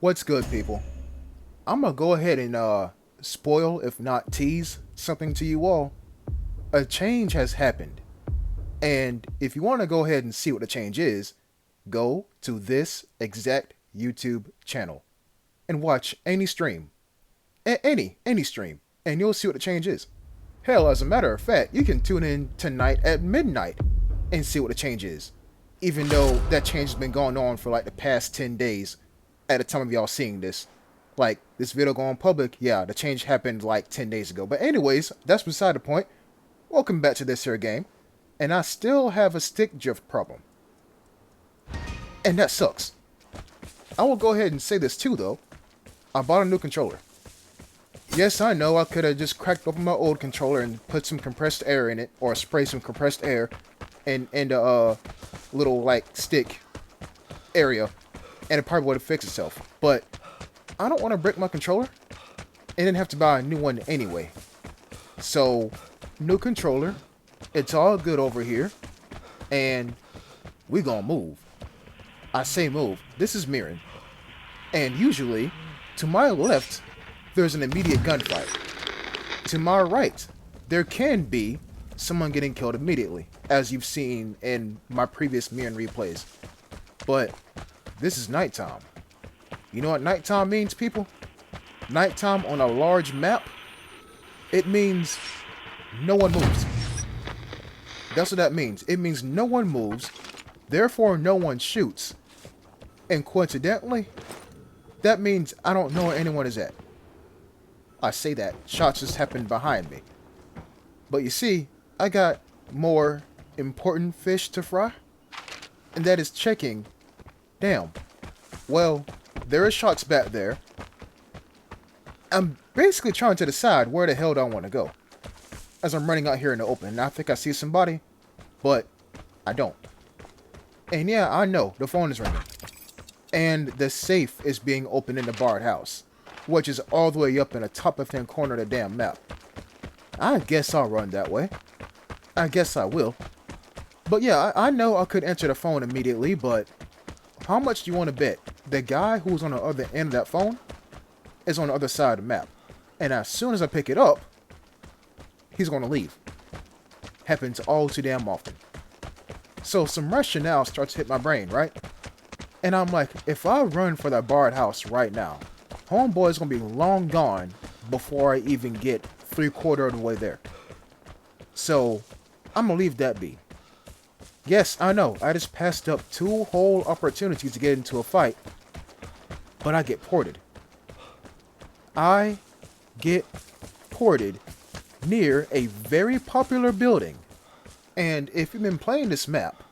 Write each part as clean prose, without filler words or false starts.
What's good, people? I'm gonna go ahead and spoil, if not tease, something to you all. A change has happened, and if you want to go ahead and see what the change is, go to this exact YouTube channel and watch any stream, any stream, and you'll see what the change is. Hell, as a matter of fact, you can tune in tonight at midnight and see what the change is, even though that change has been going on for like the past 10 days at the time of y'all seeing this. Like, this video going public, yeah, the change happened like 10 days ago. But anyways, that's beside the point. Welcome back to this here game. And I still have a stick drift problem. And that sucks. I will go ahead and say this too, though. I bought a new controller. Yes, I know I could have just cracked open my old controller and put some compressed air in it, or spray some compressed air in the little, like, stick area, and it probably would have fixed itself. But I don't want to break my controller and then have to buy a new one anyway. So, new controller. It's all good over here. And we gonna move. I say move. This is Mirren. And usually, to my left, there's an immediate gunfight. To my right, there can be someone getting killed immediately, as you've seen in my previous Mirren replays. But this is nighttime. You know what nighttime means, people? Nighttime on a large map, it means no one moves. That's what that means. It means no one moves, therefore no one shoots. And coincidentally, that means I don't know where anyone is at. I say that, shots just happened behind me. But you see, I got more important fish to fry, and that is checking. Damn. Well, there are shots back there. I'm basically trying to decide where the hell do I want to go. As I'm running out here in the open, and I think I see somebody, but I don't. And yeah, I know, the phone is ringing. And the safe is being opened in the barred house, which is all the way up in the top left-hand corner of the damn map. I guess I'll run that way. I guess I will. But yeah, I know I could answer the phone immediately, but how much do you want to bet the guy who's on the other end of that phone is on the other side of the map? And as soon as I pick it up, he's going to leave. Happens all too damn often. So some rationale starts to hit my brain, right? And I'm like, if I run for that barred house right now, homeboy's going to be long gone before I even get 3/4 of the way there. So I'm going to leave that be. Yes, I know, I just passed up 2 whole opportunities to get into a fight, but I get ported. I get ported near a very popular building. And if you've been playing this map,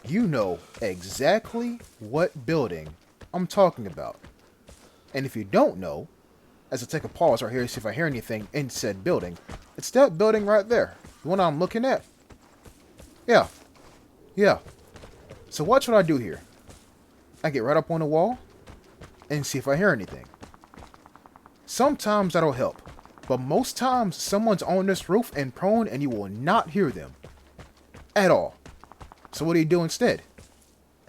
you know exactly what building I'm talking about. And if you don't know, as I take a pause right here to see if I hear anything in said building, it's that building right there, the one I'm looking at. Yeah. So watch what I do here. I get right up on the wall and see if I hear anything. Sometimes that'll help, but most times someone's on this roof and prone and you will not hear them at all. So what do you do instead?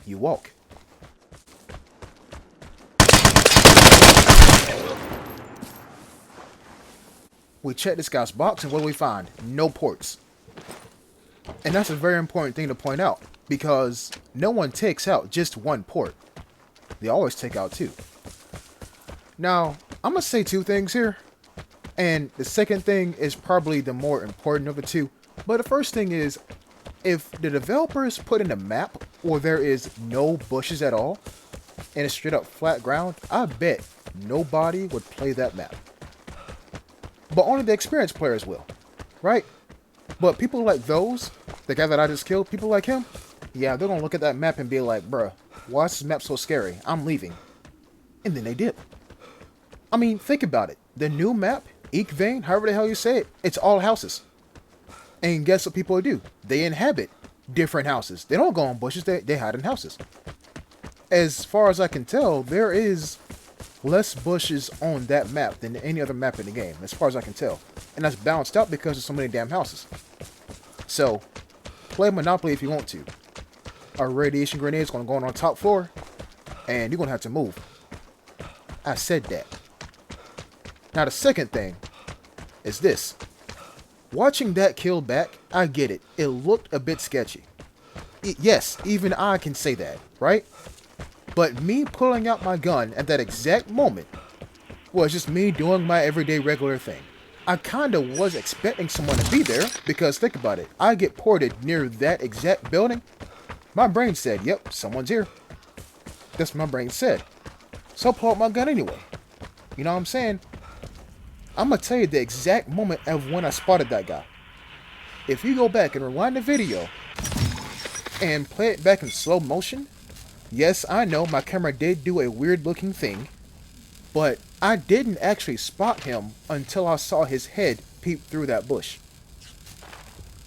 You walk. We check this guy's box and what do we find? No ports. And that's a very important thing to point out, because no one takes out just 1 port. They always take out 2. Now, I'm going to say 2 things here, and the second thing is probably the more important of the 2. But the first thing is, if the developers put in a map where there is no bushes at all, and it's straight up flat ground, I bet nobody would play that map. But only the experienced players will, right? But people like those, the guy that I just killed, people like him, yeah, they're gonna look at that map and be like, bruh, why is this map so scary? I'm leaving. And then they dip. I mean, think about it. The new map, Eek Vane, however the hell you say it, it's all houses. And guess what people do? They inhabit different houses. They don't go in bushes, they hide in houses. As far as I can tell, there is less bushes on that map than any other map in the game, as far as I can tell. And that's balanced out because there's so many damn houses. So, play Monopoly if you want to. A radiation grenade is going to go on top floor, and you're going to have to move. I said that. Now the second thing is this. Watching that kill back, I get it. It looked a bit sketchy. Yes, even I can say that, right? But me pulling out my gun at that exact moment was just me doing my everyday regular thing. I kinda was expecting someone to be there because think about it. I get ported near that exact building. My brain said, yep, someone's here. That's what my brain said. So I pull out my gun anyway. You know what I'm saying? I'm gonna tell you the exact moment of when I spotted that guy. If you go back and rewind the video and play it back in slow motion, yes, I know my camera did do a weird looking thing, but I didn't actually spot him until I saw his head peep through that bush.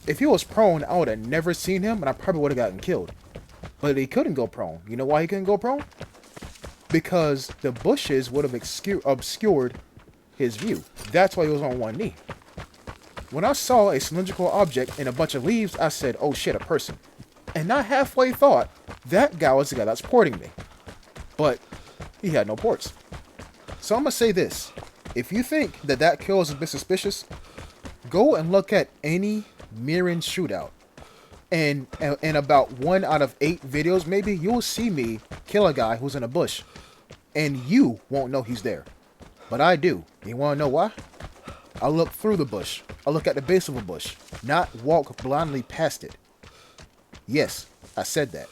If he was prone, I would have never seen him and I probably would have gotten killed. But he couldn't go prone. You know why he couldn't go prone? Because the bushes would have obscured his view. That's why he was on one knee. When I saw a cylindrical object and a bunch of leaves, I said, oh shit, a person. And I halfway thought that guy was the guy that's porting me. But he had no ports. So I'm going to say this. If you think that that kill is a bit suspicious, go and look at any Mirren shootout. And in about 1 out of 8 videos, maybe you'll see me kill a guy who's in a bush. And you won't know he's there. But I do. You want to know why? I look through the bush. I look at the base of a bush. Not walk blindly past it. Yes, I said that.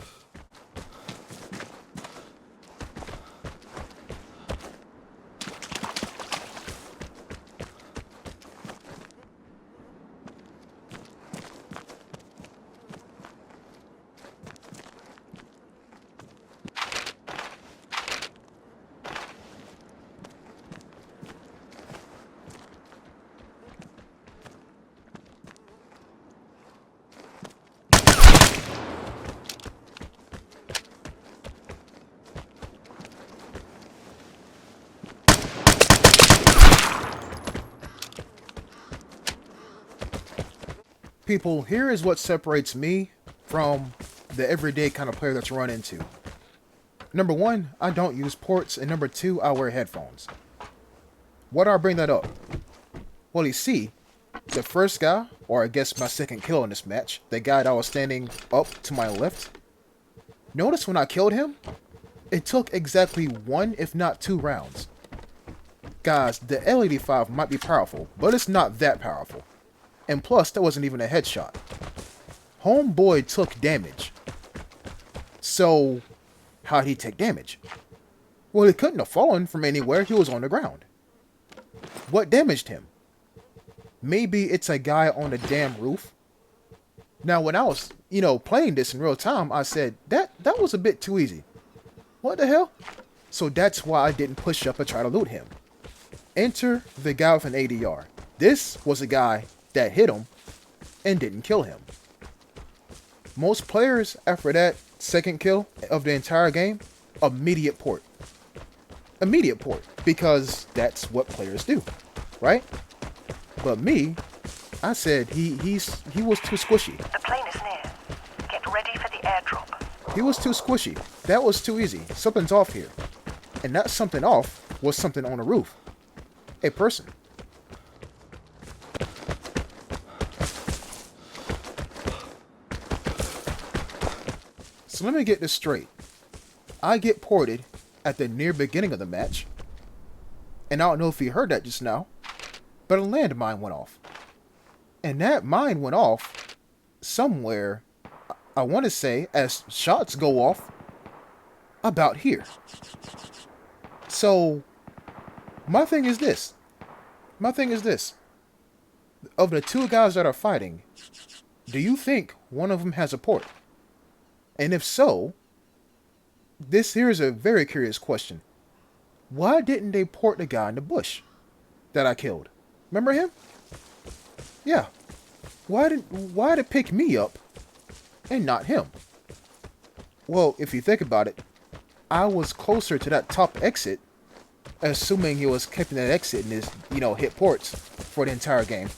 People, here is what separates me from the everyday kind of player that you run into. Number one, I don't use ports, and number two, I wear headphones. Why do I bring that up? Well, you see, the first guy, or I guess my second kill in this match, the guy that was standing up to my left, notice when I killed him, it took exactly 1, if not 2 rounds. Guys, the L85 might be powerful, but it's not that powerful. And plus, that wasn't even a headshot. Homeboy took damage. So, how'd he take damage? Well, he couldn't have fallen from anywhere. He was on the ground. What damaged him? Maybe it's a guy on the damn roof. Now, when I was, playing this in real time, I said, that was a bit too easy. What the hell? So that's why I didn't push up and try to loot him. Enter the guy with an ADR. This was a guy that hit him and didn't kill him. Most players, after that second kill of the entire game, immediate port. Immediate port, because that's what players do, right? But me, I said he was too squishy. The plane is near. Get ready for the airdrop. He was too squishy. That was too easy. Something's off here. And that something off was something on the roof. A person. So let me get this straight. I get ported at the near beginning of the match. And I don't know if you heard that just now, but a landmine went off. And that mine went off somewhere, I want to say, as shots go off, about here. So, my thing is this. Of the 2 guys that are fighting, do you think one of them has a port? And if so, this here is a very curious question. Why didn't they port the guy in the bush that I killed? Remember him? Yeah. Why did it pick me up and not him? Well, if you think about it, I was closer to that top exit, assuming he was keeping that exit in his, hit ports for the entire game.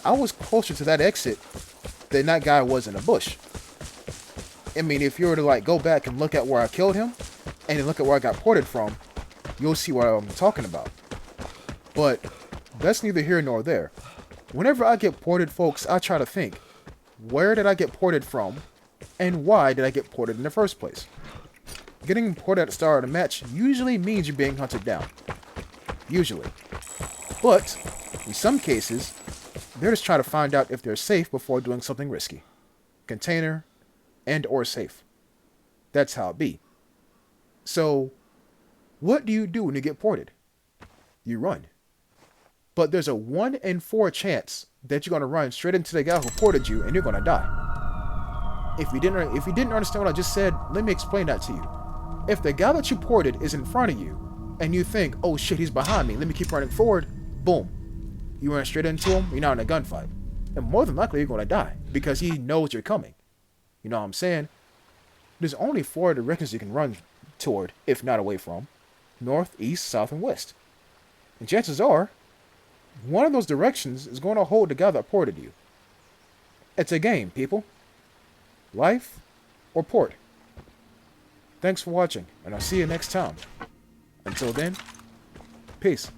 I was closer to that exit than that guy was in the bush. I mean, if you were to go back and look at where I killed him, and then look at where I got ported from, you'll see what I'm talking about. But that's neither here nor there. Whenever I get ported, folks, I try to think, where did I get ported from, and why did I get ported in the first place? Getting ported at the start of the match usually means you're being hunted down. Usually. But, in some cases, they're just trying to find out if they're safe before doing something risky. Container, and or safe. That's how it be. So, what do you do when you get ported? You run. But there's a 1 in 4 chance that you're going to run straight into the guy who ported you and you're going to die. If you didn't understand what I just said, let me explain that to you. If the guy that you ported is in front of you and you think, oh shit, he's behind me, let me keep running forward, boom. You run straight into him, you're now in a gunfight. And more than likely you're going to die because he knows you're coming. You know what I'm saying? There's only 4 directions you can run toward, if not away from. North, east, south, and west. And chances are, one of those directions is going to hold the guy that ported you. It's a game, people. Life or port. Thanks for watching, and I'll see you next time. Until then, peace.